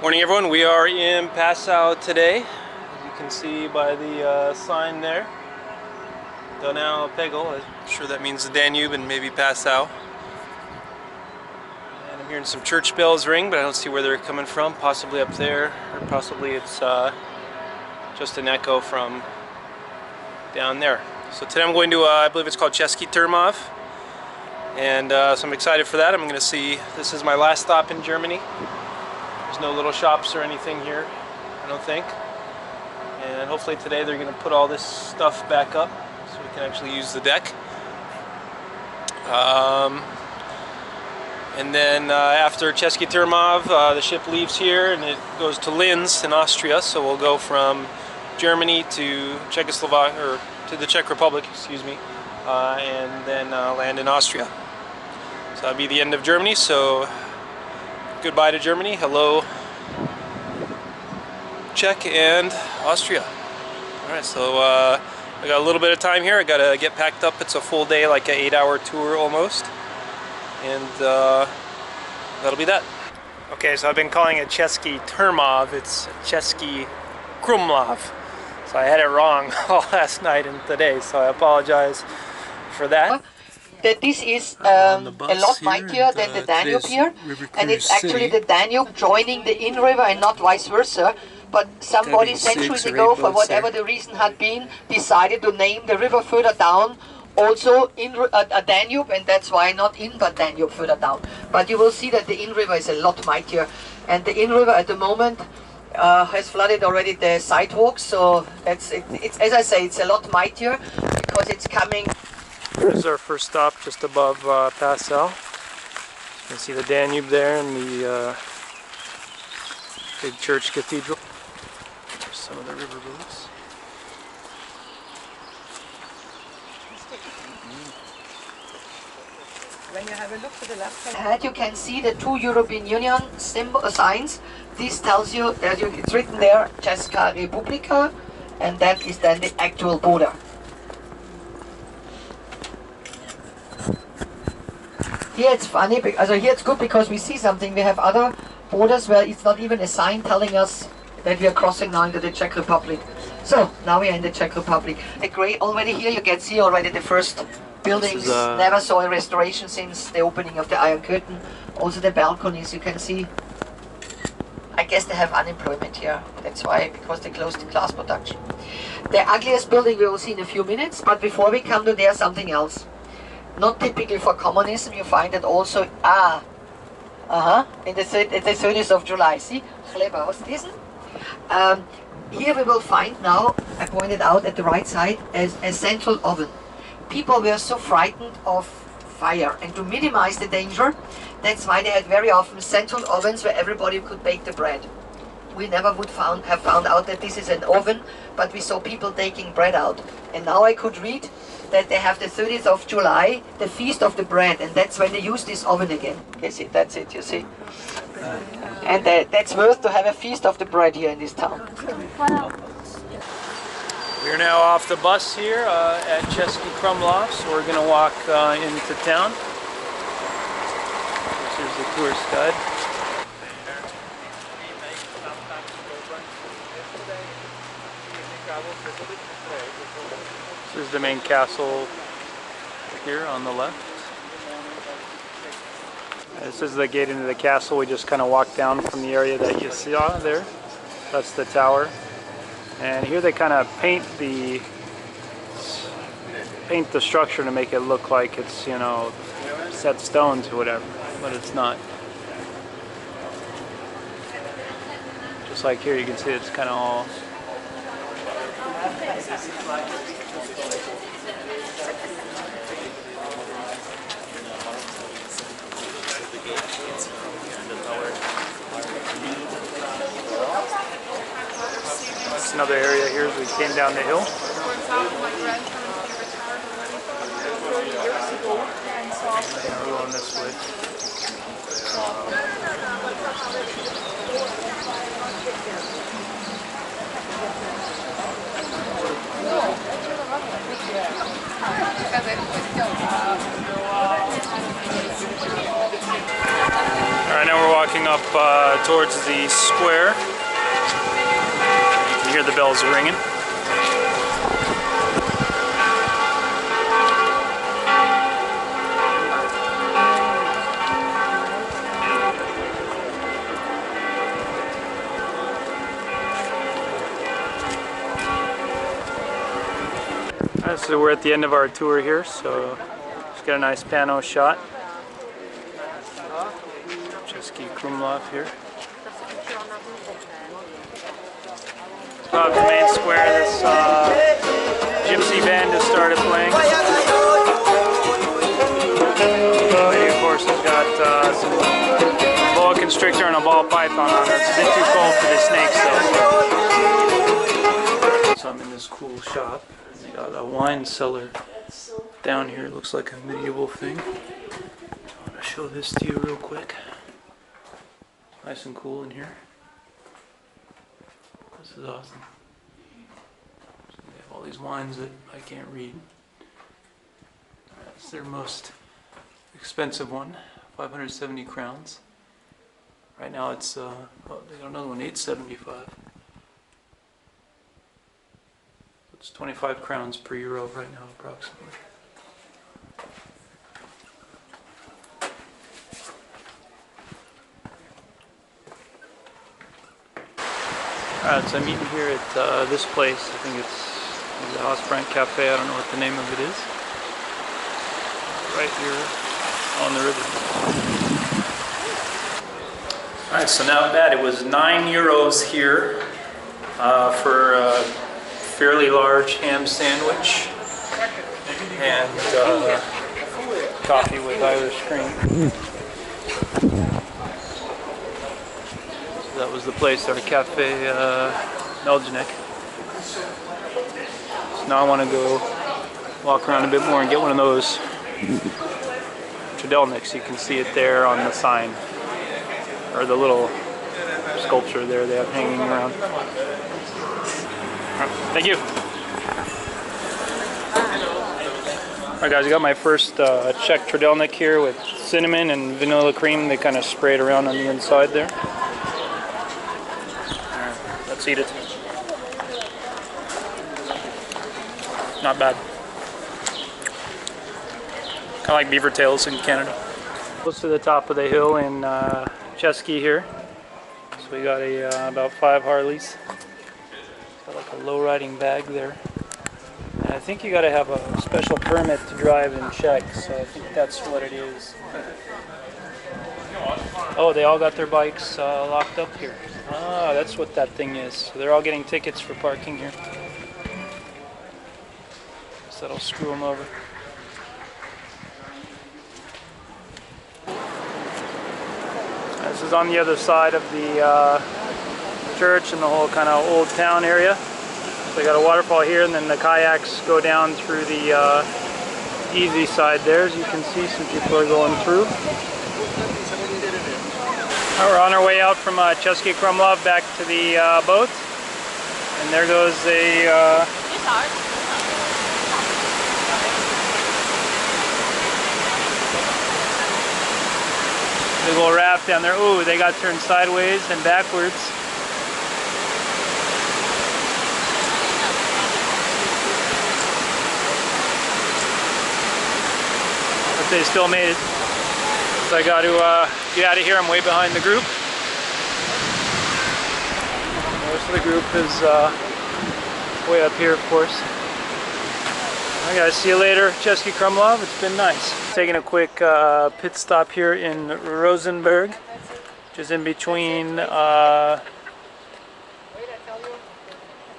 Morning everyone, we are in Passau today. As you can see by the sign there. Donau Pegel, I'm sure that means the Danube and maybe Passau. And I'm hearing some church bells ring, but I don't see where they're coming from. Possibly up there, or possibly it's just an echo from down there. So today I'm going to, I believe it's called Cesky Krumlov. And so I'm excited for that. I'm going to see, this is my last stop in Germany. There's no little shops or anything here, I don't think. And hopefully today they're going to put all this stuff back up so we can actually use the deck. And then after Cesky Krumlov, the ship leaves here and it goes to Linz in Austria. So we'll go from Germany to Czechoslovakia, or to the Czech Republic, excuse me, and then land in Austria. So that'll be the end of Germany. So goodbye to Germany, hello Czech and Austria. Alright, so I got a little bit of time here. I gotta get packed up. It's a full day, like an 8-hour tour almost. And that'll be that. Okay, so I've been calling it Cesky Krumlov. It's Cesky Krumlov. So I had it wrong all last night and today, so I apologize for that. That this is a lot mightier than the Danube here, and it's actually the Danube joining the Inn River and not vice versa. But somebody centuries ago, for whatever the reason had been, decided to name the river further down also a Danube, and that's why not Inn but Danube further down. But you will see that the Inn River is a lot mightier, and the Inn River at the moment has flooded already the sidewalks, so it's as I say, it's a lot mightier because it's coming. This is our first stop just above Passau. You can see the Danube there and the big church cathedral. There's some of the river blues. When you have a look to the left hand, you can see the two European Union signs. This tells you that it's written there, Česká republika, and that is then the actual border. Here it's funny, also here it's good because we see something. We have other borders where it's not even a sign telling us that we are crossing now into the Czech Republic. So now we are in the Czech Republic. The grey already here, you can see already the first buildings. Never saw a restoration since the opening of the Iron Curtain. Also the balconies, you can see. I guess they have unemployment here. That's why, because they closed the glass production. The ugliest building we will see in a few minutes, but before we come to there, something else. Not typical for communism, you find it also, in the 30th of July. See, clever, was this? Here we will find now, I pointed out at the right side, as a central oven. People were so frightened of fire, and to minimize the danger, that's why they had very often central ovens where everybody could bake the bread. We never would have found out that this is an oven, but we saw people taking bread out. And now I could read that they have the 30th of July, the Feast of the Bread, and that's when they use this oven again. Okay, see, that's it, you see. And that's worth to have a Feast of the Bread here in this town. We're now off the bus here at Cesky Krumlov, so we're going to walk into town. This is the tourist guide. This is the main castle here on the left. This is the gate into the castle. We just kind of walked down from the area that you saw there. That's the tower. And here they kind of paint the structure to make it look like it's, you know, set stones or whatever, but it's not. Just like here, you can see it's kind of all. That's another area here as we came down the hill. We're going this way. Alright, now we're walking approaching up towards the square. You can hear the bells ringing. Alright, so we're at the end of our tour here, so just got a nice pano shot. Cesky Krumlov here. Above the main square, this gypsy band has started playing. Lady, of course, has got some boa constrictor and a ball python on her. It's a bit too cold for the snakes, though. So I'm in this cool shop. They got a wine cellar down here. It looks like a medieval thing. I want to show this to you real quick. Nice and cool in here. This is awesome. So they have all these wines that I can't read. That's their most expensive one, 570 crowns. Right now it's, oh, they got another one, 875. It's 25 crowns per euro right now, approximately. Alright, so I'm eating here at this place. I think it's the Affluent Cafe. I don't know what the name of it is. Right here on the river. Alright, so not bad. It was 9 euros here for a fairly large ham sandwich and coffee with Irish cream. That was the place, our Cafe Meljanek. So now I want to go walk around a bit more and get one of those Tradelniks. You can see it there on the sign, or the little sculpture there they have hanging around. Right, thank you. Alright guys, I got my first Czech Tradelnik here with cinnamon and vanilla cream. They kind of sprayed around on the inside there. Let's eat it. Not bad. Kind of like beaver tails in Canada. Close to the top of the hill in Cesky here. So we got about 5 Harleys. Got like a low riding bag there. And I think you got to have a special permit to drive in Czech, so I think that's what it is. Oh, they all got their bikes locked up here. Ah, that's what that thing is. So they're all getting tickets for parking here. So that'll screw them over. This is on the other side of the church and the whole kind of old town area. So we got a waterfall here, and then the kayaks go down through the easy side there. As you can see, some people are going through. We're on our way out from Cesky Krumlov back to the boat, and there goes a big old raft down there. Ooh, they got turned sideways and backwards. But they still made it. So I got to get out of here. I'm way behind the group. Most of the group is way up here, of course. Alright guys, see you later, Cesky Krumlov. It's been nice. Taking a quick pit stop here in Rosenberg, which is in between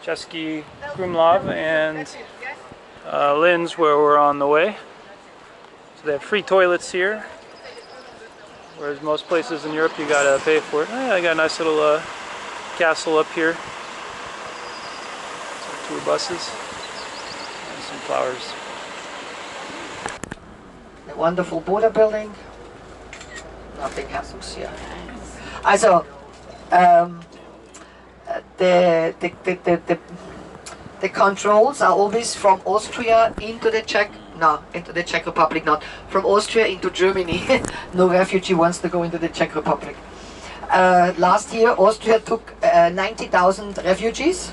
Cesky Krumlov and Linz, where we're on the way. So they have free toilets here. Whereas most places in Europe you gotta pay for it. Oh, yeah, I got a nice little castle up here. Some tour buses and some flowers. The wonderful border building. Nothing happens here. Also, the controls are always from Austria into the Czech. No, into the Czech Republic, not from Austria into Germany. No refugee wants to go into the Czech Republic. last year Austria took 90,000 refugees.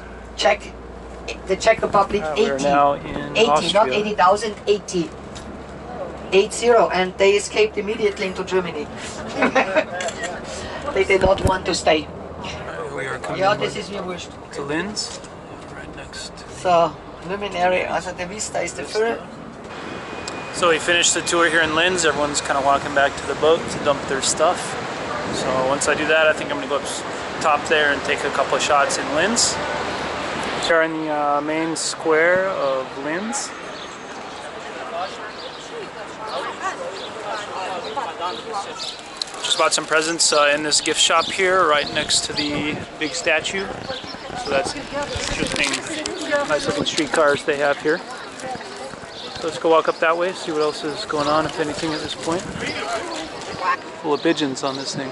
The Czech Republic 80. We're now in 80, Austria. not 80,000, 80. 80, and they escaped immediately into Germany. They did not want to stay. We are coming Ja, das ist mir wurscht. to Linz, right next to So, luminary, also the vista is the first. So we finished the tour here in Linz. Everyone's kind of walking back to the boat to dump their stuff. So once I do that, I think I'm going to go up top there and take a couple of shots in Linz. We're in the main square of Linz. Just bought some presents in this gift shop here, right next to the big statue. So that's interesting, nice looking streetcars they have here. So let's go walk up that way, see what else is going on, if anything, at this point. Full of pigeons on this thing.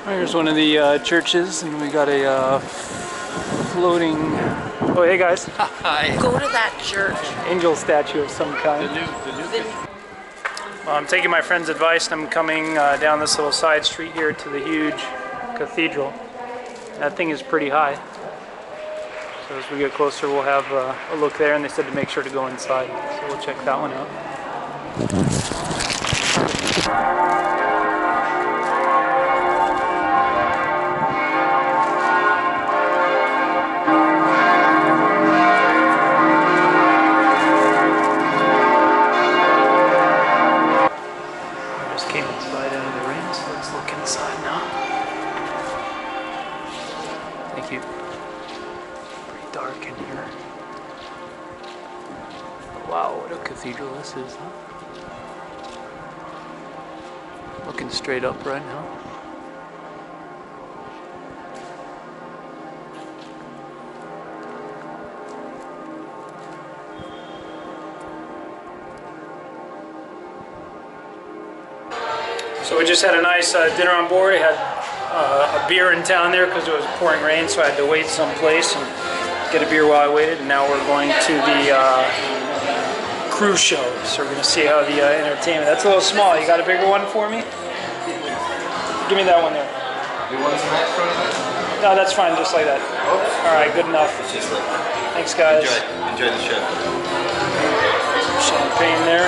Here's one of the churches, and we got a floating... Oh, hey guys. Hi. Go to that church. Angel statue of some kind. Well, I'm taking my friend's advice, and I'm coming down this little side street here to the huge cathedral. That thing is pretty high. So as we get closer, we'll have a look there, and they said to make sure to go inside. So we'll check that one out. I just came inside out of the rain, so let's look inside now. Thank you. Dark in here. Wow, what a cathedral this is, huh? Looking straight up right now. So we just had a nice dinner on board. I had a beer in town there because it was pouring rain, so I had to wait someplace and get a beer while I waited. And now we're going to the cruise show, so we're going to see how the entertainment. That's a little small. You got a bigger one for me? Give me that one there. You want some extra? No, that's fine, just like that. All right, good enough. Thanks, guys. Enjoy the show. Champagne there.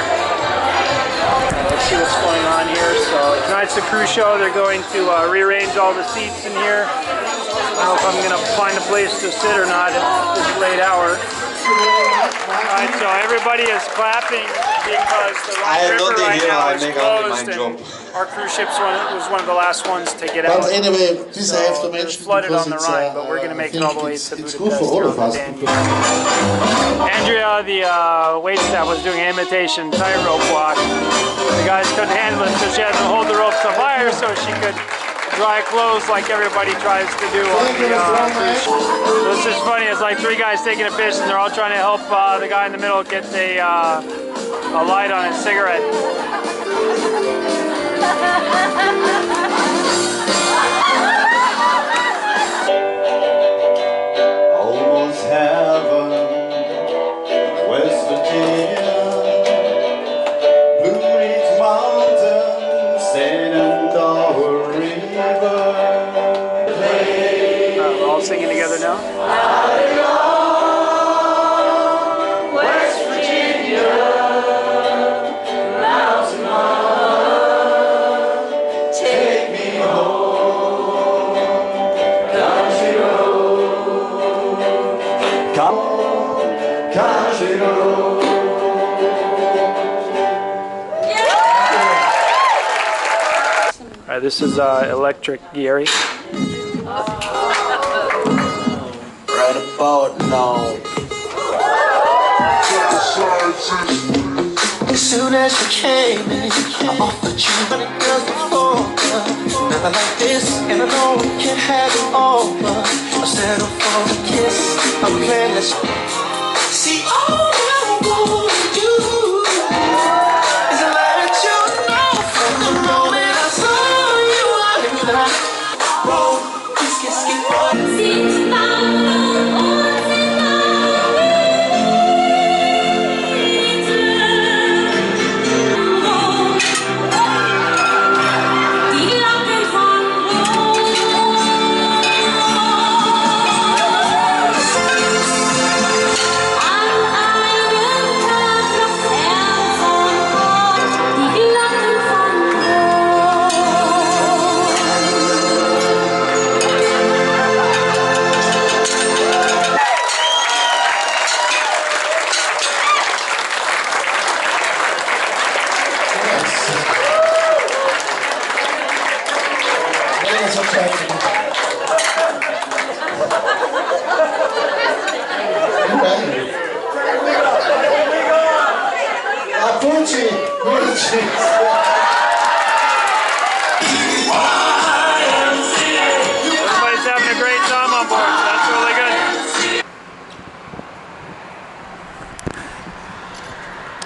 Let's see what's going on here. So tonight's the cruise show. They're going to rearrange all the seats in here. I don't know if I'm going to find a place to sit or not at this late hour. Alright, so everybody is clapping because the Rhine River right now is closed, and our cruise ship was one of the last ones to get out. But anyway, this So I have to they're mention flooded because on the it's, Rhine, but we're going to make I it all the think way it's to good Budapest for all of through us. the Danube. Andrea, the wait staff, was doing an imitation tightrope walk. The guys couldn't handle it, so she had to hold the ropes up higher so she could dry clothes like everybody tries to do on the cruise ship. This is funny, it's like three guys taking a piss and they're all trying to help the guy in the middle get a light on his cigarette. Almost heaven, West Virginia, Blue Ridge Mountains, Shenandoah River. We're all singing together now. West Virginia, Mountain Mama, take me home, country road, country road. All right, this is Electric Gary. Right about now. As soon as you came in, I offered you many girls before. Never like this, and I know we can have it all. I'll settle for a kiss, I'm planning. See, all I want to do is let you know from the moment I saw you, I knew that I roll, kiss, kiss, kiss, roll. That's okay. Pucci. Everybody's having a great time on board, so that's really good.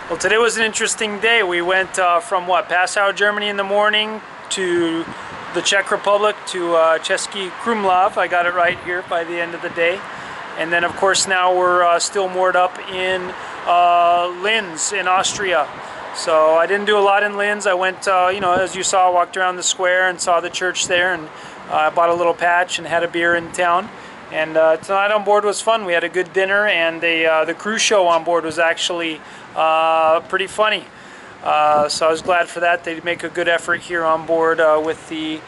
Well, today was an interesting day. We went from Passau, Germany in the morning to the Czech Republic to Cesky Krumlov. I got it right here by the end of the day. And then, of course, now we're still moored up in Linz in Austria. So I didn't do a lot in Linz. I went, you know, as you saw, walked around the square and saw the church there, and bought a little patch and had a beer in town. And tonight on board was fun. We had a good dinner, and the cruise show on board was actually pretty funny. So I was glad for that. They make a good effort here on board with the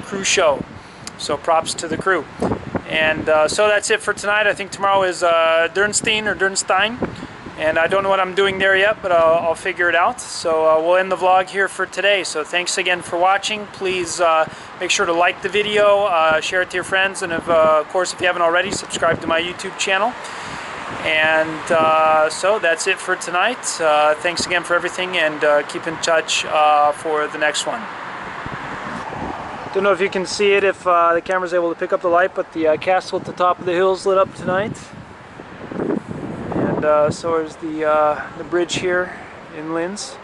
cruise show. So props to the crew. And so that's it for tonight. I think tomorrow is Dürnstein. And I don't know what I'm doing there yet, but I'll figure it out. So we'll end the vlog here for today. So thanks again for watching. Please make sure to like the video, share it to your friends, and of course, if you haven't already, subscribe to my YouTube channel. And so that's it for tonight. Thanks again for everything, and keep in touch for the next one. Don't know if you can see it, if the camera's able to pick up the light, but the castle at the top of the hill is lit up tonight. And so is the bridge here in Linz.